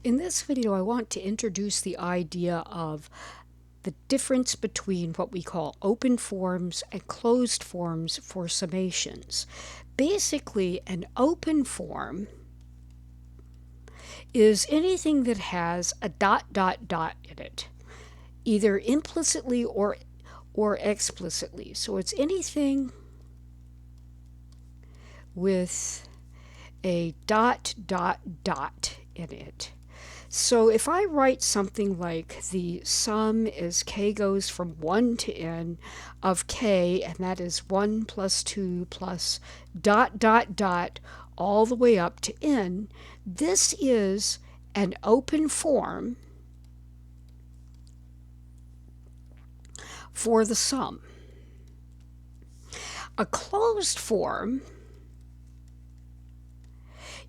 In this video, I want to introduce the idea of the difference between what we call open forms and closed forms for summations. Basically, an open form is anything that has a ... in it, either implicitly or explicitly. So it's anything with a ... in it. So if I write something like the sum is k goes from 1 to n of k, and that is 1 plus 2 plus ... all the way up to n, this is an open form for the sum. A closed form,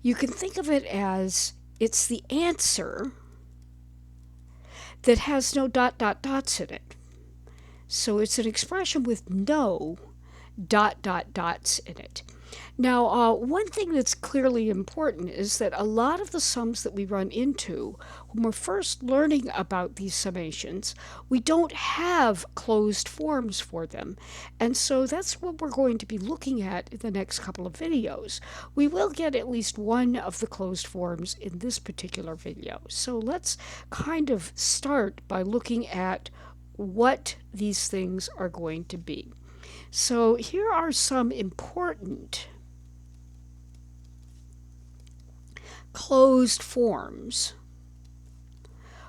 you can think of it as it's the answer that has no ... in it. So it's an expression with no ... in it. Now, one thing that's clearly important is that a lot of the sums that we run into when we're first learning about these summations, we don't have closed forms for them. And so that's what we're going to be looking at in the next couple of videos. We will get at least one of the closed forms in this particular video. So let's kind of start by looking at what these things are going to be. So here are some important closed forms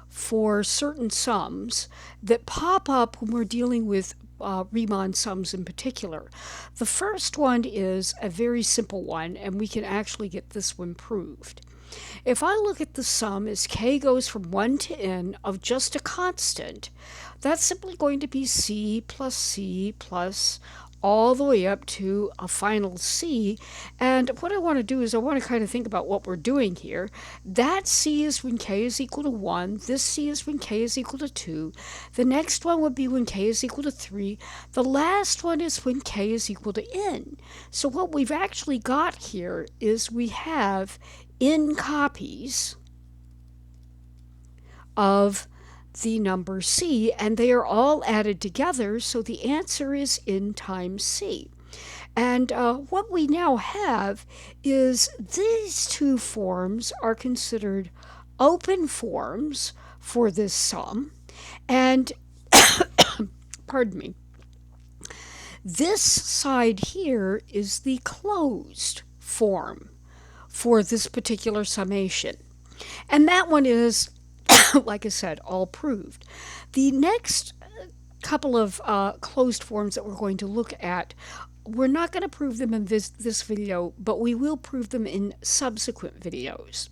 for certain sums that pop up when we're dealing with Riemann sums in particular. The first one is a very simple one, and we can actually get this one proved. If I look at the sum as k goes from 1 to n of just a constant, that's simply going to be c plus all the way up to a final c. And what I want to do is I want to kind of think about what we're doing here. That c is when k is equal to 1. This c is when k is equal to 2. The next one would be when k is equal to 3. The last one is when k is equal to n. So what we've actually got here is we have n copies of the number c, and they are all added together, so the answer is n times c. And what we now have is these two forms are considered open forms for this sum, and pardon me, this side here is the closed form for this particular summation. And that one is, like I said, all proved. The next couple of closed forms that we're going to look at, we're not going to prove them in this video, but we will prove them in subsequent videos.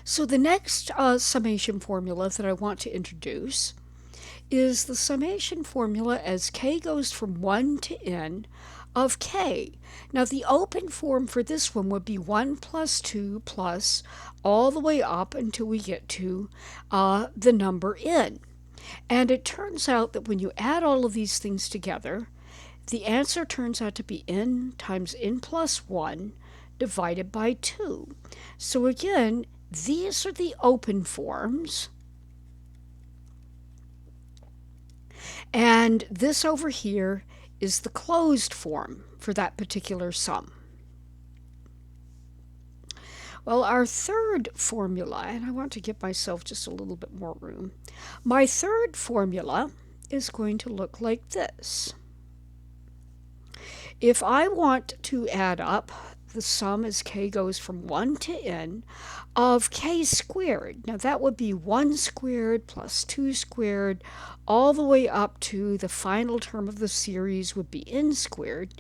So the next summation formula that I want to introduce is the summation formula as k goes from 1 to n of k. Now the open form for this one would be 1 plus 2 plus all the way up until we get to the number n. And it turns out that when you add all of these things together, the answer turns out to be n times n plus 1 divided by 2. So again, these are the open forms. And this over here is the closed form for that particular sum. Well, our third formula, and I want to give myself just a little bit more room. My third formula is going to look like this. If I want to add up the sum as k goes from 1 to n of k squared. Now that would be 1 squared plus 2 squared all the way up to the final term of the series would be n squared.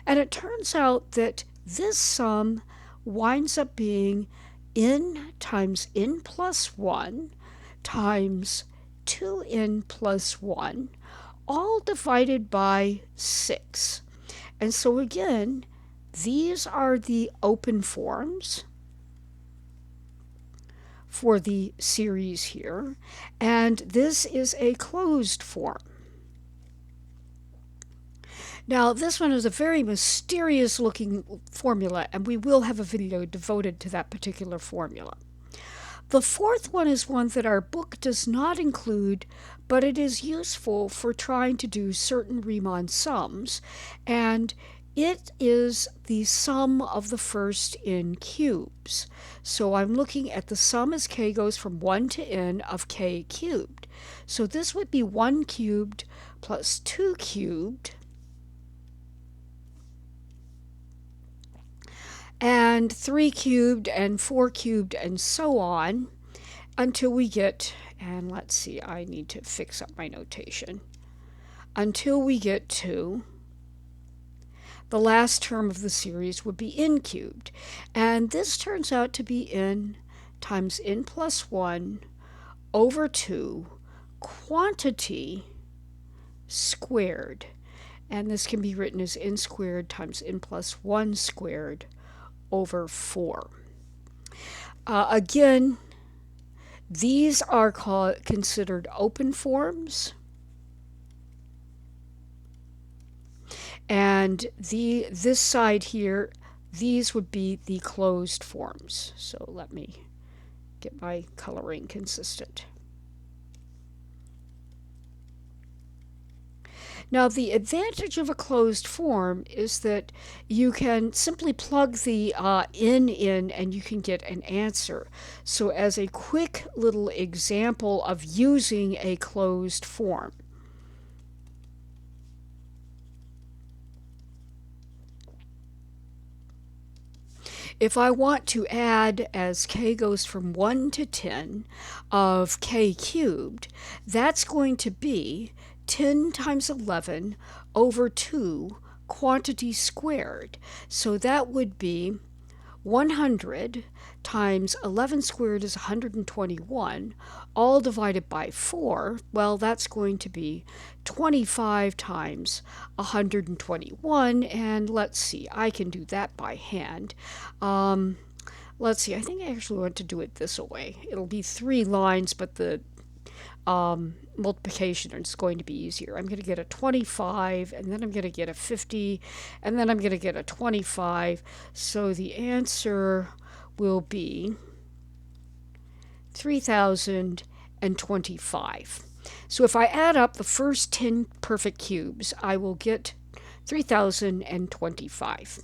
And it turns out that this sum winds up being n times n plus 1 times 2n plus 1 all divided by 6. And so again, these are the open forms for the series here, and this is a closed form. Now, this one is a very mysterious looking formula, and we will have a video devoted to that particular formula. The fourth one is one that our book does not include, but it is useful for trying to do certain Riemann sums, and it is the sum of the first n cubes. So I'm looking at the sum as k goes from 1 to n of k cubed. So this would be 1 cubed plus 2 cubed, and 3 cubed and 4 cubed and so on until we get, and let's see, I need to fix up my notation, until we get to the last term of the series would be n cubed. And this turns out to be n times n plus 1 over 2 quantity squared. And this can be written as n squared times n plus 1 squared over 4. Again, these are considered open forms. And this side here, these would be the closed forms. So let me get my coloring consistent. Now, the advantage of a closed form is that you can simply plug the n in and you can get an answer. So as a quick little example of using a closed form, if I want to add, as k goes from 1 to 10 of k cubed, that's going to be 10 times 11 over 2 quantity squared. So that would be 100 times 11 squared is 121, all divided by 4. Well, that's going to be 25 times 121, and let's see, I can do that by hand. Let's see, I think I actually want to do it this way. It'll be 3 lines, but the multiplication is going to be easier. I'm going to get a 25, and then I'm going to get a 50, and then I'm going to get a 25. So the answer will be 3,025. So if I add up the first 10 perfect cubes, I will get 3,025.